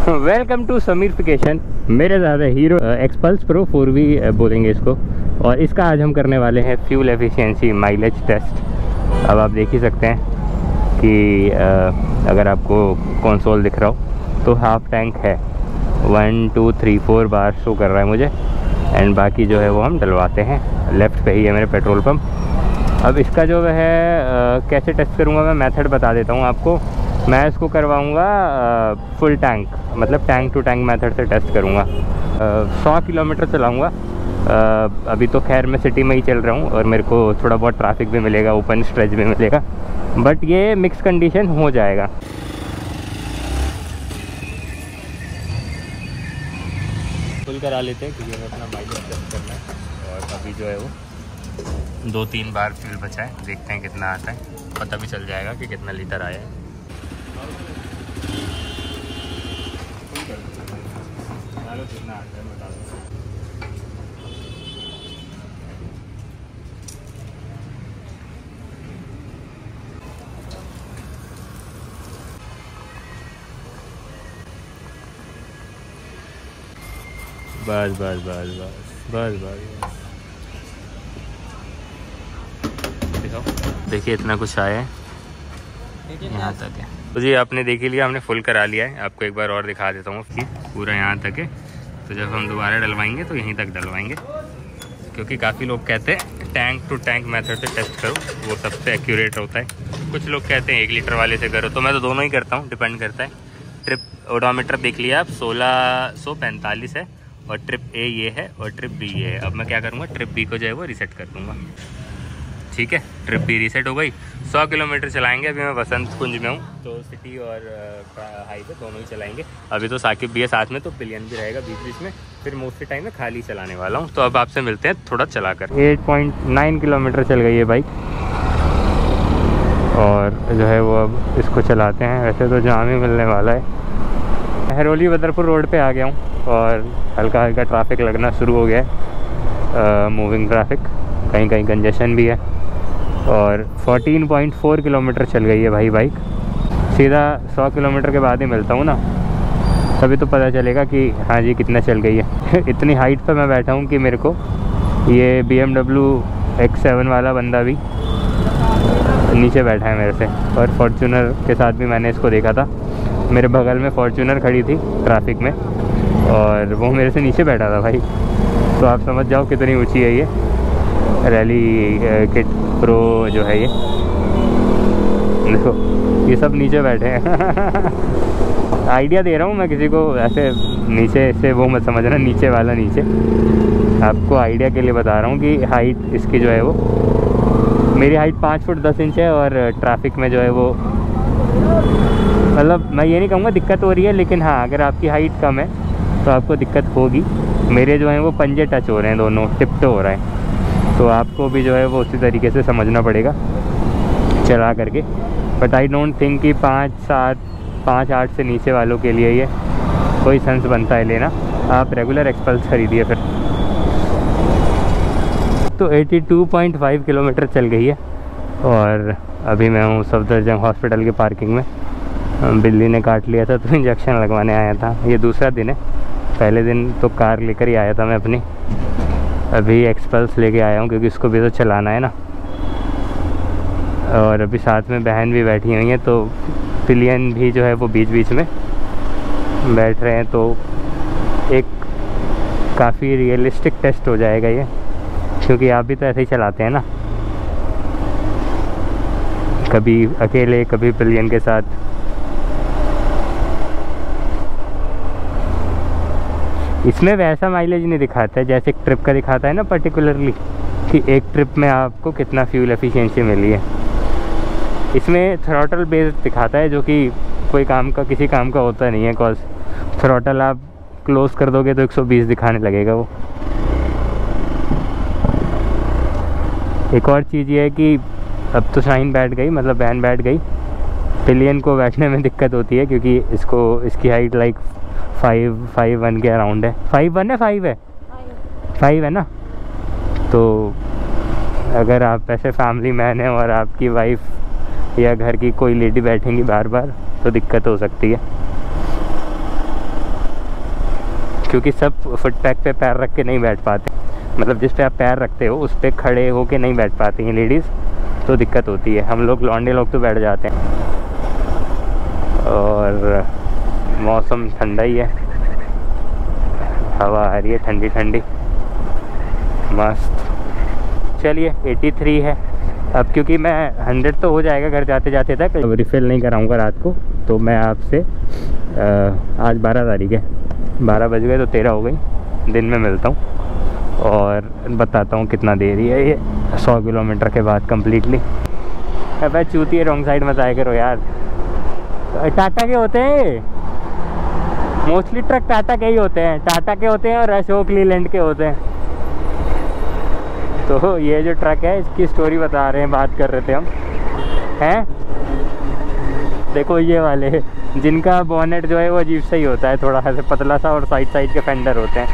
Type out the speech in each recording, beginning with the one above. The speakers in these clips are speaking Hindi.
Welcome to समीरफिकेशन। मेरे ज़्यादा हीरो एक्सपल्स प्रो 4V बोलेंगे इसको। और इसका आज हम करने वाले हैं फ्यूल एफिशिएंसी माइलेज टेस्ट। अब आप देख ही सकते हैं कि अगर आपको कंसोल दिख रहा हो तो हाफ टैंक है, 1 2 3 4 बार शो कर रहा है मुझे। एंड बाकी जो है वो हम डलवाते हैं। लेफ़्ट पे ही है मेरे पेट्रोल पंप। अब इसका जो है कैसे टेस्ट करूँगा मैं मेथड बता देता हूँ आपको। मैं इसको करवाऊँगा फुल टैंक, मतलब टैंक टू टैंक मेथड से टेस्ट करूँगा। 100 किलोमीटर चलाऊँगा। अभी तो खैर मैं सिटी में ही चल रहा हूँ और मेरे को थोड़ा बहुत ट्रैफिक भी मिलेगा, ओपन स्ट्रेच भी मिलेगा, बट ये मिक्स कंडीशन हो जाएगा। फुल करा लेते हैं क्योंकि हमें अपना माइलेज टेस्ट करना है। और अभी जो है वो 2-3 बार फ्यूल बचा है, देखते हैं कितना आता है, पता भी चल जाएगा कि कितना लीटर आया है। कितना आता है बता दो। बस बस बस बस बस बस देखिए इतना कुछ आया है, यहाँ तक है। तो जी आपने देख ही लिया, हमने फुल करा लिया है। आपको एक बार और दिखा देता हूँ कि पूरा यहाँ तक है। तो जब हम दोबारा डलवाएंगे तो यहीं तक डलवाएंगे, क्योंकि काफ़ी लोग कहते हैं टैंक टू टैंक मेथड से टेस्ट करो, वो सबसे एक्यूरेट होता है। कुछ लोग कहते हैं 1 लीटर वाले से करो, तो मैं तो दोनों ही करता हूँ, डिपेंड करता है। ट्रिप ओडोमीटर देख लिया आप, 1645 है और ट्रिप ए ये है और ट्रिप बी ये है। अब मैं क्या करूँगा, ट्रिप बी को जो है वो रीसेट कर दूँगा। ठीक है, ट्रिप बी रीसेट हो गई। 100 किलोमीटर चलाएंगे। अभी मैं वसंत कुंज में हूँ, तो सिटी और हाईवे दोनों ही चलाएंगे। अभी तो साकिब भी है साथ में, तो पिलियन भी रहेगा बीच बीच में। फिर मोस्टली टाइम में खाली चलाने वाला हूँ। तो अब आपसे मिलते हैं थोड़ा चलाकर। 8.9 किलोमीटर चल गई है बाइक, और जो है वो अब इसको चलाते हैं। वैसे तो जाम ही मिलने वाला है। हरोली बदरपुर रोड पे आ गया हूँ और हल्का हल्का ट्रैफिक लगना शुरू हो गया है, मूविंग ट्रैफिक, कहीं कहीं कंजेशन भी है। और 14.4 किलोमीटर चल गई है भाई बाइक। सीधा 100 किलोमीटर के बाद ही मिलता हूँ ना, तभी तो पता चलेगा कि हाँ जी कितना चल गई है। इतनी हाइट पे मैं बैठा हूँ कि मेरे को ये BMW X7 वाला बंदा भी नीचे बैठा है मेरे से। और फॉर्च्यूनर के साथ भी मैंने इसको देखा था, मेरे बगल में फॉर्च्यूनर खड़ी थी ट्रैफिक में और वो मेरे से नीचे बैठा था भाई। तो आप समझ जाओ कितनी ऊँची है ये रैली किट प्रो जो है। ये देखो ये सब नीचे बैठे हैं। आइडिया दे रहा हूँ मैं किसी को, ऐसे नीचे से वो मत समझना, नीचे वाला नीचे। आपको आइडिया के लिए बता रहा हूँ कि हाइट इसकी जो है वो, मेरी हाइट 5 फुट 10 इंच है और ट्रैफिक में जो है वो, मतलब मैं ये नहीं कहूँगा दिक्कत हो रही है, लेकिन हाँ अगर आपकी हाइट कम है तो आपको दिक्कत होगी। मेरे जो हैं वो पंजे टच हो रहे हैं, दोनों टिप टो हो रहा है। तो आपको भी जो है वो उसी तरीके से समझना पड़ेगा चला करके। बट आई डोंट थिंक कि 5-8 से नीचे वालों के लिए ये कोई सेंस बनता है लेना। आप रेगुलर एक्सपल्स खरीदिए फिर। तो 82.5 किलोमीटर चल गई है और अभी मैं हूँ सफदरजंग हॉस्पिटल के पार्किंग में। बिल्ली ने काट लिया था तो इंजेक्शन लगवाने आया था। ये दूसरा दिन है, पहले दिन तो कार लेकर ही आया था मैं अपनी। अभी एक्सपल्स लेके आया हूँ क्योंकि इसको भी तो चलाना है ना। और अभी साथ में बहन भी बैठी हुई है, तो पिलियन भी जो है वो बीच बीच में बैठ रहे हैं। तो एक काफ़ी रियलिस्टिक टेस्ट हो जाएगा ये, क्योंकि आप भी तो ऐसे ही चलाते हैं ना, कभी अकेले कभी पिलियन के साथ। इसमें वैसा माइलेज नहीं दिखाता है जैसे एक ट्रिप का दिखाता है ना, पर्टिकुलरली कि एक ट्रिप में आपको कितना फ्यूल एफिशिएंसी मिली है। इसमें थ्रॉटल बेस्ड दिखाता है, जो कि कोई काम का किसी काम का होता नहीं है। कॉज थ्रॉटल आप क्लोज कर दोगे तो 120 दिखाने लगेगा वो। एक और चीज़ ये है कि अब तो शाइन बैठ गई, मतलब बहन बैठ गई। पिलियन को बैठने में दिक्कत होती है क्योंकि इसकी हाइट लाइक 5'1" के अराउंड है। 5'1" है 5 है ना। तो अगर आप ऐसे फैमिली मैन हैं और आपकी वाइफ या घर की कोई लेडी बैठेंगी बार बार तो दिक्कत हो सकती है। क्योंकि सब फुटपैक पे पैर रख के नहीं बैठ पाते, मतलब जिस पे आप पैर रखते हो उस पर खड़े होके नहीं बैठ पाती हैं लेडीज़, तो दिक्कत होती है। हम लोग लौंडे लोग तो बैठ जाते हैं। और मौसम ठंडा ही है, हवा आ रही है ठंडी ठंडी, मस्त। चलिए 83 है अब, क्योंकि मैं 100 तो हो जाएगा घर जाते जाते तक। अब रिफ़िल नहीं कराऊंगा रात को, तो मैं आपसे आज 12 तारीख है, 12 बज गए तो 13 हो गई, दिन में मिलता हूँ और बताता हूँ कितना दे रही है ये 100 किलोमीटर के बाद कम्प्लीटली। अब चूती है, रॉन्ग साइड मत आया करो यार। टाटा के होते हैं मोस्टली ट्रक, टाटा के ही होते हैं, टाटा के होते हैं और अशोक लीलैंड के होते हैं। तो ये जो ट्रक है इसकी स्टोरी बता रहे हैं, बात कर रहे थे हम, हैं। देखो ये वाले जिनका बॉनेट जो है वो अजीब सा ही होता है, थोड़ा सा पतला सा, और साइड के फेंडर होते हैं।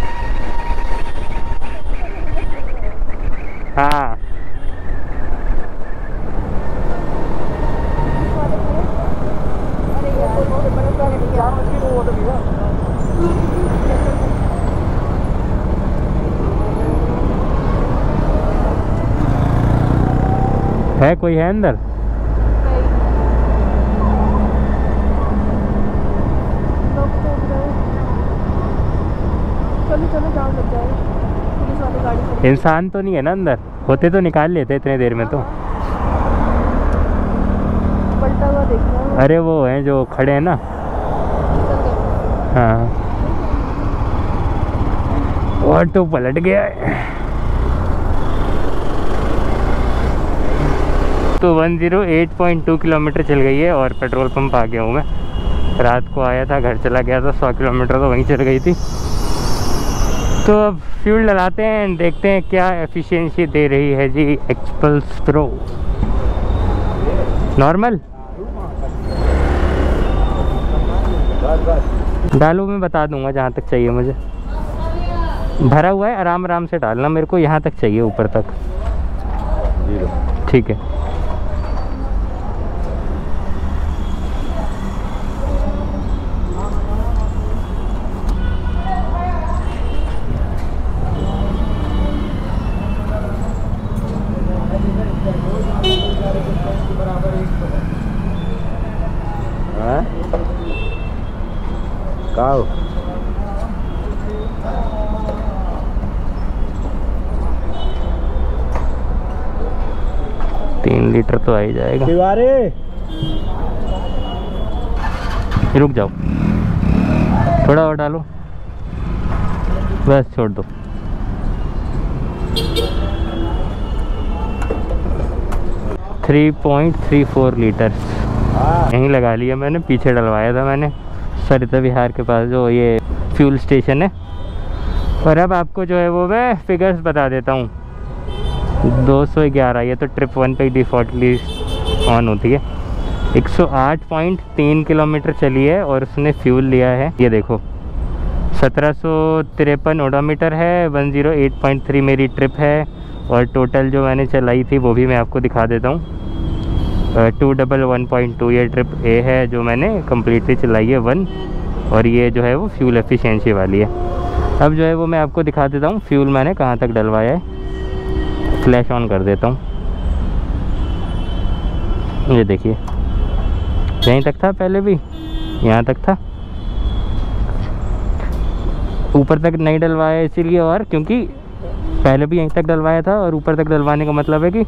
हाँ है, कोई है अंदर? इंसान तो नहीं है ना अंदर? होते तो निकाल लेते इतने देर में तो। पलटा हुआ देखना। अरे वो हैं जो खड़े हैं ना। हाँ ऑटो पलट गया है। तो 108.2 किलोमीटर चल गई है और पेट्रोल पंप आ गया हूँ मैं। रात को आया था, घर चला गया था, 100 किलोमीटर तो वहीं चल गई थी। तो अब फ्यूल डलाते हैं, देखते हैं क्या एफिशिएंसी दे रही है जी एक्सपल्स प्रो। नॉर्मल डालो, मैं बता दूंगा जहाँ तक चाहिए मुझे। भरा हुआ है, आराम आराम से डालना, मेरे को यहाँ तक चाहिए, ऊपर तक। ठीक है। काओ 3 लीटर तो आ ही जाएगा। रुक जाओ, थोड़ा और डालो, बस छोड़ दो। .34 लीटर यहीं लगा लिया मैंने, पीछे डलवाया था मैंने सरिता विहार के पास जो ये फ्यूल स्टेशन है। और अब आपको जो है वो मैं फिगर्स बता देता हूँ। 211 ये तो ट्रिप 1 पे डिफ़ॉल्टली ऑन होती है। 108.3 किलोमीटर चली है और उसने फ्यूल लिया है, ये देखो 1753 ओडोमीटर है। 108.3 मेरी ट्रिप है और टोटल जो मैंने चलाई थी वो भी मैं आपको दिखा देता हूँ। 211.2 ये ट्रिप ए है जो मैंने कम्प्लीटली चलाई है 1, और ये जो है वो फ्यूल एफिशिएंसी वाली है। अब जो है वो मैं आपको दिखा देता हूँ फ्यूल मैंने कहाँ तक डलवाया है। फ्लैश ऑन कर देता हूँ, ये देखिए यहीं तक था, पहले भी यहाँ तक था, ऊपर तक नहीं डलवाया इसीलिए, और क्योंकि पहले भी यहीं तक डलवाया था। और ऊपर तक डलवाने का मतलब है कि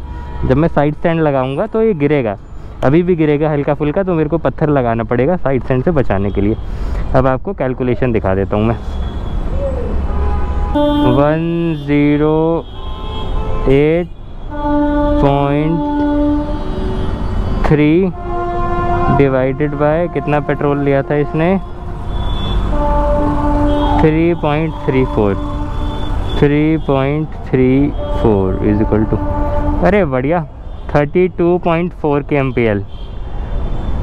जब मैं साइड स्टैंड लगाऊंगा तो ये गिरेगा, अभी भी गिरेगा हल्का फुल्का, तो मेरे को पत्थर लगाना पड़ेगा साइड स्टैंड से बचाने के लिए। अब आपको कैलकुलेशन दिखा देता हूँ मैं। 108.3 डिवाइडेड बाय कितना पेट्रोल लिया था इसने, 3.34 इज इक्वल टू, अरे बढ़िया, 32.4 kmpl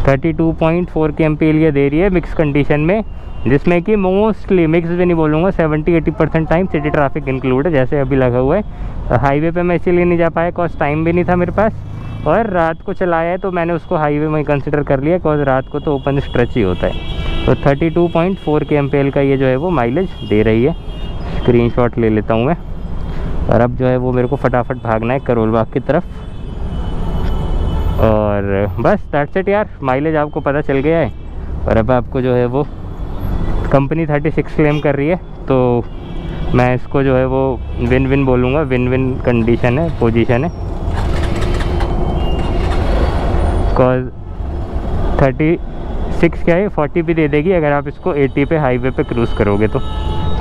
32.4 kmpl ये दे रही है मिक्स कंडीशन में, जिसमें कि मोस्टली मिक्स भी नहीं बोलूँगा, 70-80% टाइम सिटी ट्रैफिक इंक्लूड है, जैसे अभी लगा हुआ है। हाईवे पे मैं इसीलिए नहीं जा पाया कॉज टाइम भी नहीं था मेरे पास, और रात को चलाया है तो मैंने उसको हाईवे में कंसिडर कर लिया, कॉज रात को तो ओपन स्ट्रेच ही होता है। तो 32.4 kmpl का ये जो है वो माइलेज दे रही है। स्क्रीनशॉट ले लेता हूँ मैं। और अब जो है वो मेरे को फटाफट भागना है करोल बाग की तरफ। और बस दैट्स इट यार, माइलेज आपको पता चल गया है। और अब आपको जो है वो कंपनी 36 क्लेम कर रही है, तो मैं इसको जो है वो विन विन बोलूँगा। विन विन कंडीशन है, पोजीशन है। कॉज 36 क्या है 40 भी दे देगी अगर आप इसको 80 पे हाईवे पे क्रूज़ करोगे। तो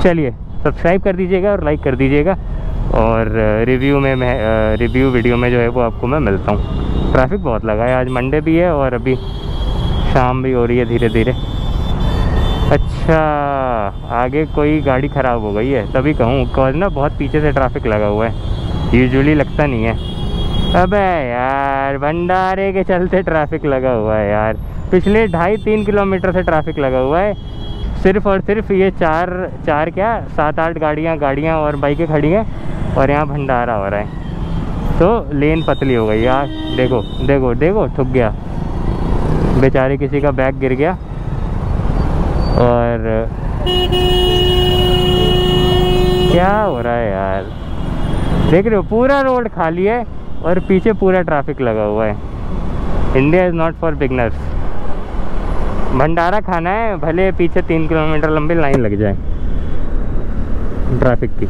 चलिए सब्सक्राइब कर दीजिएगा और लाइक कर दीजिएगा। और रिव्यू वीडियो में जो है वो आपको मैं मिलता हूँ। ट्रैफिक बहुत लगा है, आज मंडे भी है और अभी शाम भी हो रही है धीरे धीरे। अच्छा, आगे कोई गाड़ी ख़राब हो गई है तभी कहूँ, कॉज ना बहुत पीछे से ट्रैफिक लगा हुआ है, यूजुअली लगता नहीं है। अबे यार, भंडारे के चलते ट्रैफिक लगा हुआ है यार। पिछले 2.5-3 किलोमीटर से ट्रैफिक लगा हुआ है, सिर्फ़ और सिर्फ ये चार क्या 7-8 गाड़ियाँ और बाइकें खड़ी हैं और यहाँ भंडारा हो रहा है। तो लेन पतली हो गई यार। देखो देखो देखो, ठुक गया बेचारे, किसी का बैग गिर गया। और क्या हो रहा है यार, देख रहे हो पूरा रोड खाली है और पीछे पूरा ट्रैफिक लगा हुआ है। India is not for beginners. भंडारा खाना है, भले पीछे 3 किलोमीटर लंबी लाइन लग जाए ट्रैफिक की।